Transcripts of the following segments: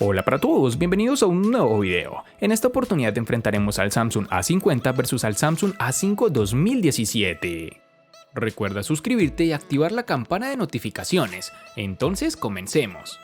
Hola para todos, bienvenidos a un nuevo video. En esta oportunidad enfrentaremos al Samsung A50 versus al Samsung A5 2017. Recuerda suscribirte y activar la campana de notificaciones. Entonces comencemos.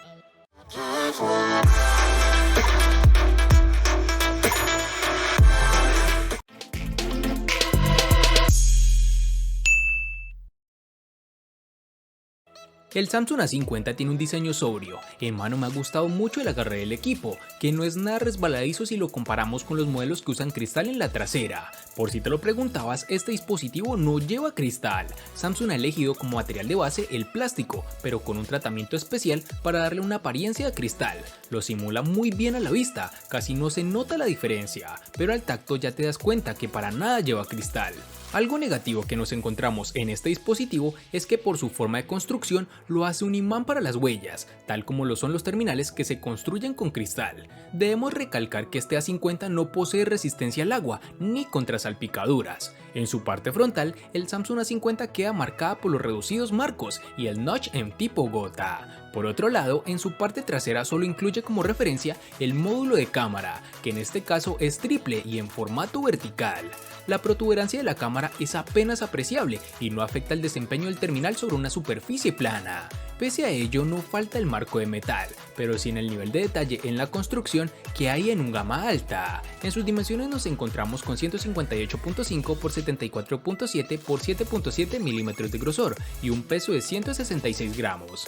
El Samsung A50 tiene un diseño sobrio, en mano me ha gustado mucho el agarre del equipo, que no es nada resbaladizo si lo comparamos con los modelos que usan cristal en la trasera. Por si te lo preguntabas, este dispositivo no lleva cristal. Samsung ha elegido como material de base el plástico, pero con un tratamiento especial para darle una apariencia de cristal. Lo simula muy bien a la vista, casi no se nota la diferencia, pero al tacto ya te das cuenta que para nada lleva cristal. Algo negativo que nos encontramos en este dispositivo es que por su forma de construcción lo hace un imán para las huellas, tal como lo son los terminales que se construyen con cristal. Debemos recalcar que este A50 no posee resistencia al agua ni contra salpicaduras. En su parte frontal, el Samsung A50 queda marcada por los reducidos marcos y el notch en tipo gota. Por otro lado, en su parte trasera solo incluye como referencia el módulo de cámara, que en este caso es triple y en formato vertical. La protuberancia de la cámara es apenas apreciable y no afecta el desempeño del terminal sobre una superficie plana. Pese a ello, no falta el marco de metal, pero sí en el nivel de detalle en la construcción que hay en un gama alta. En sus dimensiones nos encontramos con 158.5 x 74.7 x 7.7 milímetros de grosor y un peso de 166 gramos.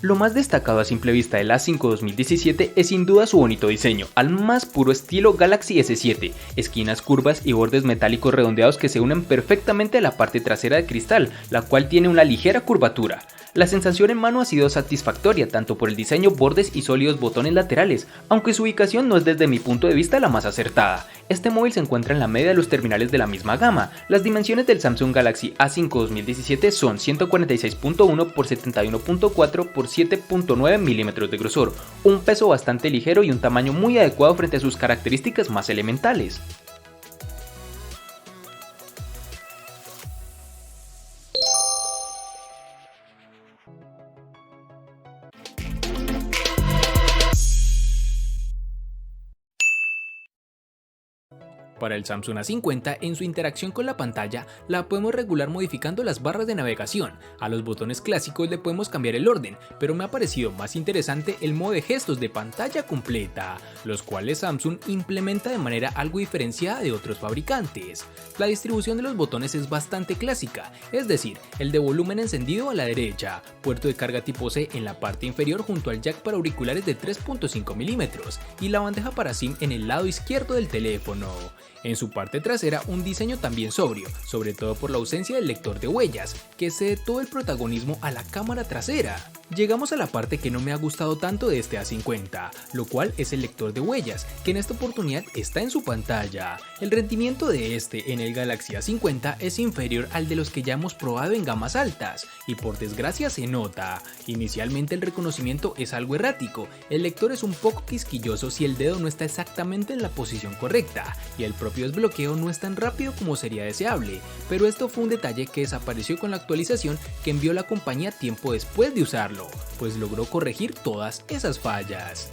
Lo más destacado a simple vista del A5 2017 es sin duda su bonito diseño, al más puro estilo Galaxy S7, esquinas curvas y bordes metálicos redondeados que se unen perfectamente a la parte trasera de cristal, la cual tiene una ligera curvatura. La sensación en mano ha sido satisfactoria tanto por el diseño, bordes y sólidos botones laterales, aunque su ubicación no es desde mi punto de vista la más acertada. Este móvil se encuentra en la media de los terminales de la misma gama. Las dimensiones del Samsung Galaxy A5 2017 son 146.1 x 71.4 x 7.9 milímetros de grosor, un peso bastante ligero y un tamaño muy adecuado frente a sus características más elementales. Para el Samsung A50, en su interacción con la pantalla, la podemos regular modificando las barras de navegación. A los botones clásicos le podemos cambiar el orden, pero me ha parecido más interesante el modo de gestos de pantalla completa, los cuales Samsung implementa de manera algo diferenciada de otros fabricantes. La distribución de los botones es bastante clásica, es decir, el de volumen encendido a la derecha, puerto de carga tipo C en la parte inferior junto al jack para auriculares de 3.5 milímetros y la bandeja para SIM en el lado izquierdo del teléfono. En su parte trasera, un diseño también sobrio, sobre todo por la ausencia del lector de huellas, que cede todo el protagonismo a la cámara trasera. Llegamos a la parte que no me ha gustado tanto de este A50, lo cual es el lector de huellas, que en esta oportunidad está en su pantalla. El rendimiento de este en el Galaxy A50 es inferior al de los que ya hemos probado en gamas altas, y por desgracia se nota. Inicialmente el reconocimiento es algo errático, el lector es un poco quisquilloso si el dedo no está exactamente en la posición correcta, y el propio desbloqueo no es tan rápido como sería deseable, pero esto fue un detalle que desapareció con la actualización que envió la compañía tiempo después de usarlo, pues logró corregir todas esas fallas.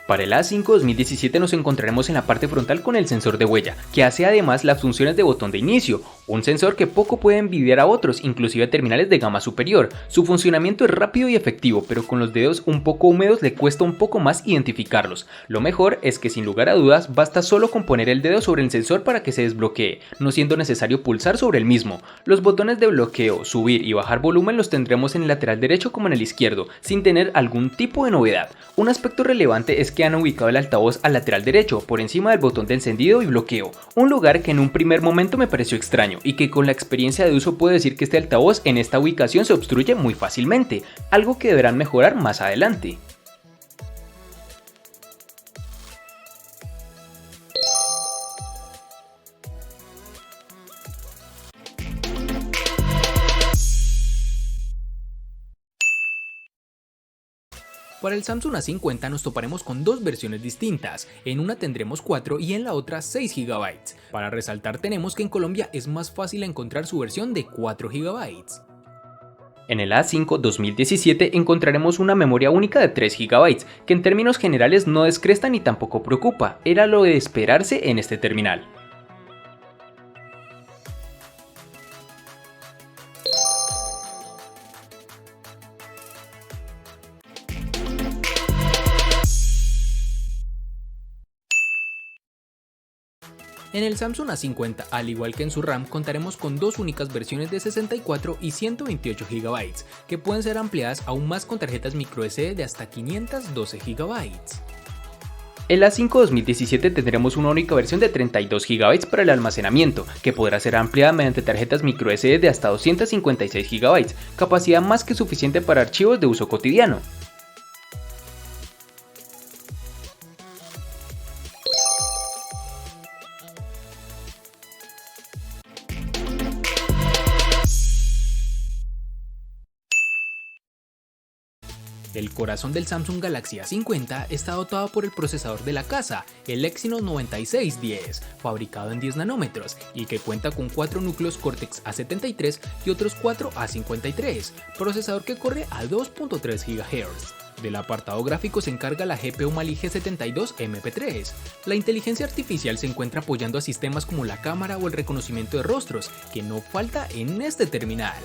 Para el A5 2017 nos encontraremos en la parte frontal con el sensor de huella, que hace además las funciones de botón de inicio, un sensor que poco puede envidiar a otros, inclusive terminales de gama superior. Su funcionamiento es rápido y efectivo, pero con los dedos un poco húmedos le cuesta un poco más identificarlos. Lo mejor es que sin lugar a dudas basta solo con poner el dedo sobre el sensor para que se desbloquee, no siendo necesario pulsar sobre el mismo. Los botones de bloqueo, subir y bajar volumen los tendremos en el lateral derecho como en el izquierdo, sin tener algún tipo de novedad. Un aspecto relevante es que han ubicado el altavoz al lateral derecho, por encima del botón de encendido y bloqueo, un lugar que en un primer momento me pareció extraño y que con la experiencia de uso puedo decir que este altavoz en esta ubicación se obstruye muy fácilmente, algo que deberán mejorar más adelante. Para el Samsung A50 nos toparemos con dos versiones distintas, en una tendremos 4 y en la otra 6 GB. Para resaltar tenemos que en Colombia es más fácil encontrar su versión de 4 GB. En el A5 2017 encontraremos una memoria única de 3 GB, que en términos generales no descresta ni tampoco preocupa, era lo de esperarse en este terminal. En el Samsung A50, al igual que en su RAM, contaremos con dos únicas versiones de 64 y 128 GB, que pueden ser ampliadas aún más con tarjetas microSD de hasta 512 GB. En la A5 2017 tendremos una única versión de 32 GB para el almacenamiento, que podrá ser ampliada mediante tarjetas microSD de hasta 256 GB, capacidad más que suficiente para archivos de uso cotidiano. El corazón del Samsung Galaxy A50 está dotado por el procesador de la casa, el Exynos 9610, fabricado en 10 nanómetros y que cuenta con 4 núcleos Cortex A73 y otros 4 A53, procesador que corre a 2.3 GHz. Del apartado gráfico se encarga la GPU Mali G72MP3. La inteligencia artificial se encuentra apoyando a sistemas como la cámara o el reconocimiento de rostros, que no falta en este terminal.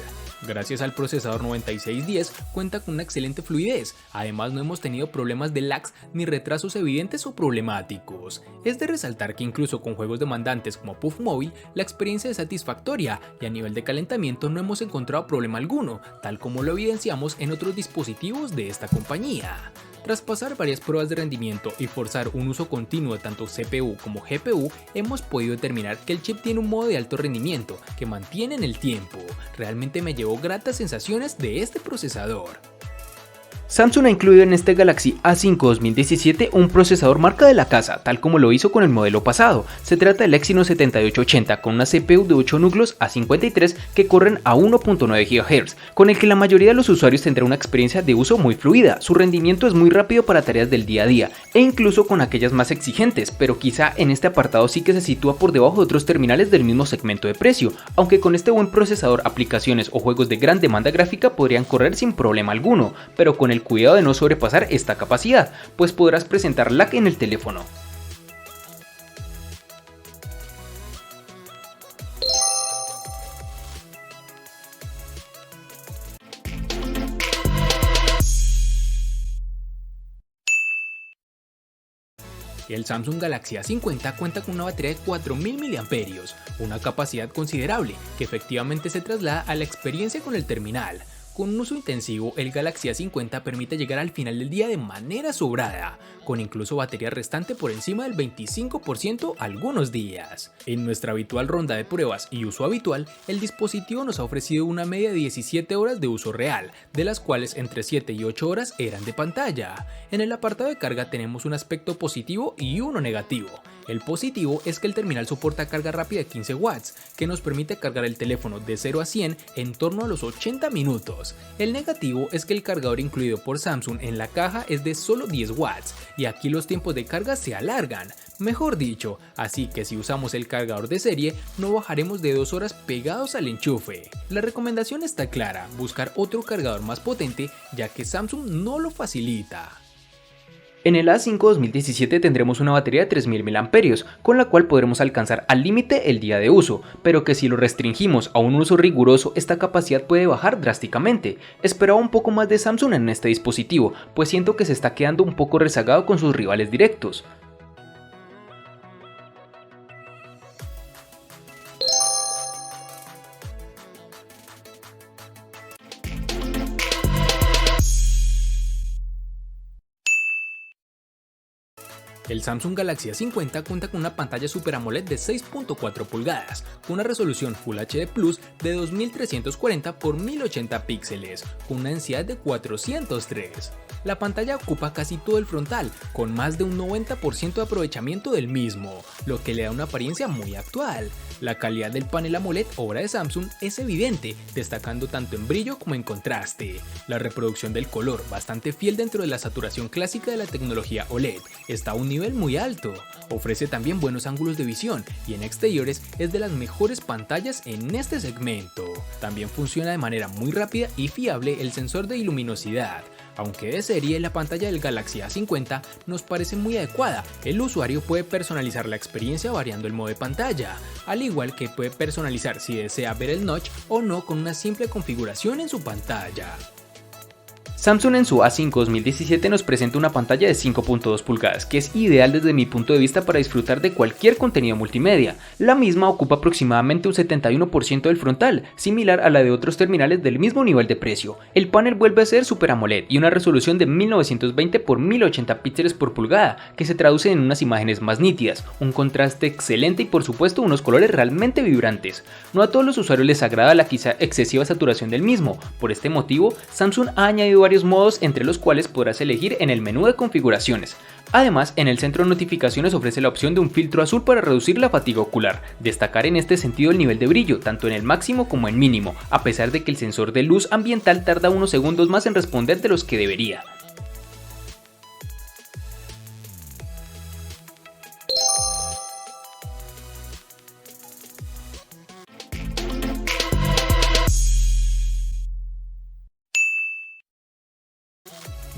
Gracias al procesador 9610 cuenta con una excelente fluidez, además no hemos tenido problemas de lags ni retrasos evidentes o problemáticos. Es de resaltar que incluso con juegos demandantes como Puff Mobile, la experiencia es satisfactoria y a nivel de calentamiento no hemos encontrado problema alguno, tal como lo evidenciamos en otros dispositivos de esta compañía. Tras pasar varias pruebas de rendimiento y forzar un uso continuo de tanto CPU como GPU, hemos podido determinar que el chip tiene un modo de alto rendimiento que mantiene en el tiempo. Realmente me llevó gratas sensaciones de este procesador. Samsung ha incluido en este Galaxy A5 2017 un procesador marca de la casa, tal como lo hizo con el modelo pasado. Se trata del Exynos 7880 con una CPU de 8 núcleos A53 que corren a 1.9 GHz, con el que la mayoría de los usuarios tendrá una experiencia de uso muy fluida. Su rendimiento es muy rápido para tareas del día a día, e incluso con aquellas más exigentes, pero quizá en este apartado sí que se sitúa por debajo de otros terminales del mismo segmento de precio, aunque con este buen procesador aplicaciones o juegos de gran demanda gráfica podrían correr sin problema alguno, pero con el cuidado de no sobrepasar esta capacidad, pues podrás presentar lag en el teléfono. El Samsung Galaxy A50 cuenta con una batería de 4000 mAh, una capacidad considerable que efectivamente se traslada a la experiencia con el terminal. Con un uso intensivo, el Galaxy A50 permite llegar al final del día de manera sobrada, con incluso batería restante por encima del 25% algunos días. En nuestra habitual ronda de pruebas y uso habitual, el dispositivo nos ha ofrecido una media de 17 horas de uso real, de las cuales entre 7 y 8 horas eran de pantalla. En el apartado de carga tenemos un aspecto positivo y uno negativo. El positivo es que el terminal soporta carga rápida de 15 watts, que nos permite cargar el teléfono de 0 a 100 en torno a los 80 minutos. El negativo es que el cargador incluido por Samsung en la caja es de solo 10 watts, y aquí los tiempos de carga se alargan, mejor dicho, así que si usamos el cargador de serie no bajaremos de 2 horas pegados al enchufe. La recomendación está clara, buscar otro cargador más potente ya que Samsung no lo facilita. En el A5 2017 tendremos una batería de 3000 mAh, con la cual podremos alcanzar al límite el día de uso, pero que si lo restringimos a un uso riguroso esta capacidad puede bajar drásticamente. Esperaba un poco más de Samsung en este dispositivo, pues siento que se está quedando un poco rezagado con sus rivales directos. El Samsung Galaxy A50 cuenta con una pantalla Super AMOLED de 6.4 pulgadas, con una resolución Full HD Plus de 2340 x 1080 píxeles, con una densidad de 403. La pantalla ocupa casi todo el frontal, con más de un 90% de aprovechamiento del mismo, lo que le da una apariencia muy actual. La calidad del panel AMOLED obra de Samsung es evidente, destacando tanto en brillo como en contraste. La reproducción del color, bastante fiel dentro de la saturación clásica de la tecnología OLED, está a un nivel nivel muy alto. Ofrece también buenos ángulos de visión y en exteriores es de las mejores pantallas en este segmento. También funciona de manera muy rápida y fiable el sensor de luminosidad. Aunque de serie la pantalla del Galaxy A50 nos parece muy adecuada, el usuario puede personalizar la experiencia variando el modo de pantalla, al igual que puede personalizar si desea ver el notch o no con una simple configuración en su pantalla. Samsung en su A5 2017 nos presenta una pantalla de 5.2 pulgadas que es ideal desde mi punto de vista para disfrutar de cualquier contenido multimedia. La misma ocupa aproximadamente un 71% del frontal, similar a la de otros terminales del mismo nivel de precio. El panel vuelve a ser Super AMOLED y una resolución de 1920 x 1080 píxeles por pulgada, que se traduce en unas imágenes más nítidas, un contraste excelente y por supuesto unos colores realmente vibrantes. No a todos los usuarios les agrada la quizá excesiva saturación del mismo, por este motivo Samsung ha añadido varios modos entre los cuales podrás elegir en el menú de configuraciones. Además, en el centro de notificaciones ofrece la opción de un filtro azul para reducir la fatiga ocular. Destacar en este sentido el nivel de brillo, tanto en el máximo como en mínimo, a pesar de que el sensor de luz ambiental tarda unos segundos más en responder de los que debería.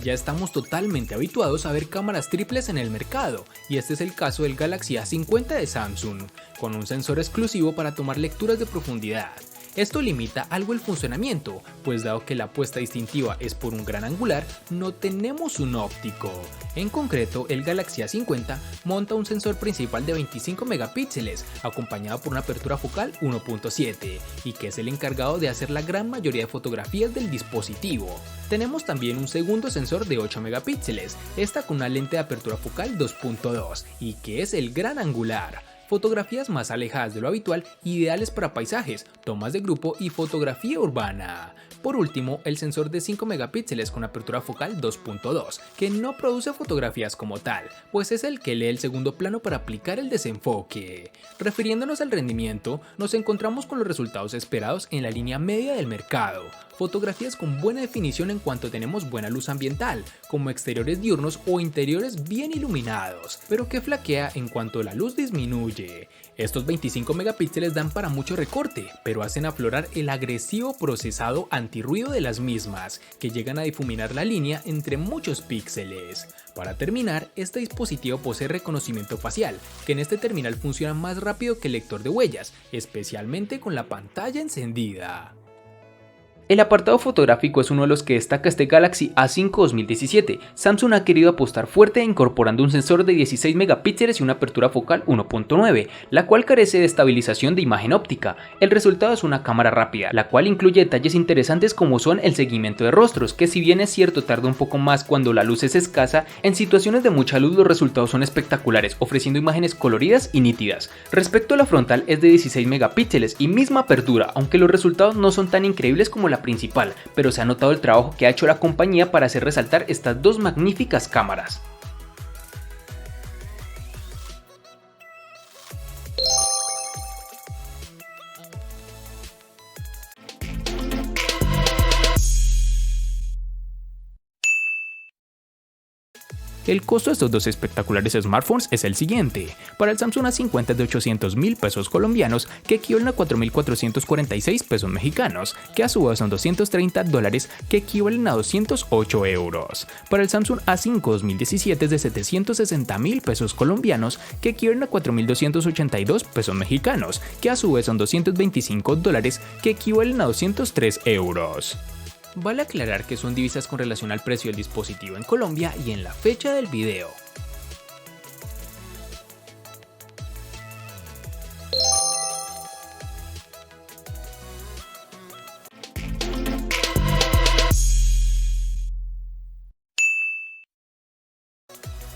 Ya estamos totalmente habituados a ver cámaras triples en el mercado, y este es el caso del Galaxy A50 de Samsung, con un sensor exclusivo para tomar lecturas de profundidad. Esto limita algo el funcionamiento, pues dado que la apuesta distintiva es por un gran angular, no tenemos un óptico. En concreto, el Galaxy A50 monta un sensor principal de 25 megapíxeles, acompañado por una apertura focal 1.7, y que es el encargado de hacer la gran mayoría de fotografías del dispositivo. Tenemos también un segundo sensor de 8 megapíxeles, esta con una lente de apertura focal 2.2, y que es el gran angular. Fotografías más alejadas de lo habitual, ideales para paisajes, tomas de grupo y fotografía urbana. Por último, el sensor de 5 megapíxeles con apertura focal 2.2, que no produce fotografías como tal, pues es el que lee el segundo plano para aplicar el desenfoque. Refiriéndonos al rendimiento, nos encontramos con los resultados esperados en la línea media del mercado. Fotografías con buena definición en cuanto tenemos buena luz ambiental, como exteriores diurnos o interiores bien iluminados, pero que flaquea en cuanto la luz disminuye. Estos 25 megapíxeles dan para mucho recorte, pero hacen aflorar el agresivo procesado antirruido de las mismas, que llegan a difuminar la línea entre muchos píxeles. Para terminar, este dispositivo posee reconocimiento facial, que en este terminal funciona más rápido que el lector de huellas, especialmente con la pantalla encendida. El apartado fotográfico es uno de los que destaca este Galaxy A5 2017. Samsung ha querido apostar fuerte incorporando un sensor de 16 megapíxeles y una apertura focal 1.9, la cual carece de estabilización de imagen óptica. El resultado es una cámara rápida, la cual incluye detalles interesantes como son el seguimiento de rostros, que si bien es cierto tarda un poco más cuando la luz es escasa, en situaciones de mucha luz los resultados son espectaculares, ofreciendo imágenes coloridas y nítidas. Respecto a la frontal es de 16 megapíxeles y misma apertura, aunque los resultados no son tan increíbles como la principal, pero se ha notado el trabajo que ha hecho la compañía para hacer resaltar estas dos magníficas cámaras. El costo de estos dos espectaculares smartphones es el siguiente. Para el Samsung A50 es de 800.000 pesos colombianos, que equivalen a 4.446 pesos mexicanos, que a su vez son $230, que equivalen a 208 euros. Para el Samsung A5 2017 es de 760.000 pesos colombianos, que equivalen a 4.282 pesos mexicanos, que a su vez son $225, que equivalen a 203 euros. Vale aclarar que son divisas con relación al precio del dispositivo en Colombia y en la fecha del video.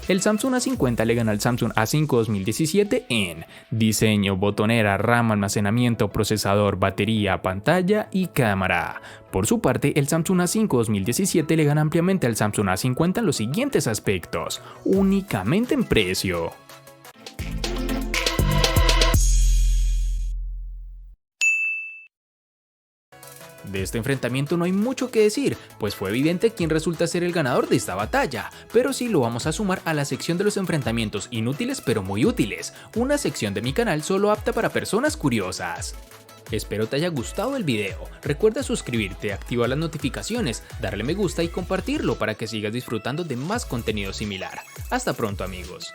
El Samsung A50 le gana al Samsung A5 2017 en diseño, botonera, RAM, almacenamiento, procesador, batería, pantalla y cámara. Por su parte, el Samsung A5 2017 le gana ampliamente al Samsung A50 en los siguientes aspectos, únicamente en precio. De este enfrentamiento no hay mucho que decir, pues fue evidente quién resulta ser el ganador de esta batalla, pero sí lo vamos a sumar a la sección de los enfrentamientos inútiles pero muy útiles, una sección de mi canal solo apta para personas curiosas. Espero te haya gustado el video, recuerda suscribirte, activar las notificaciones, darle me gusta y compartirlo para que sigas disfrutando de más contenido similar. Hasta pronto amigos.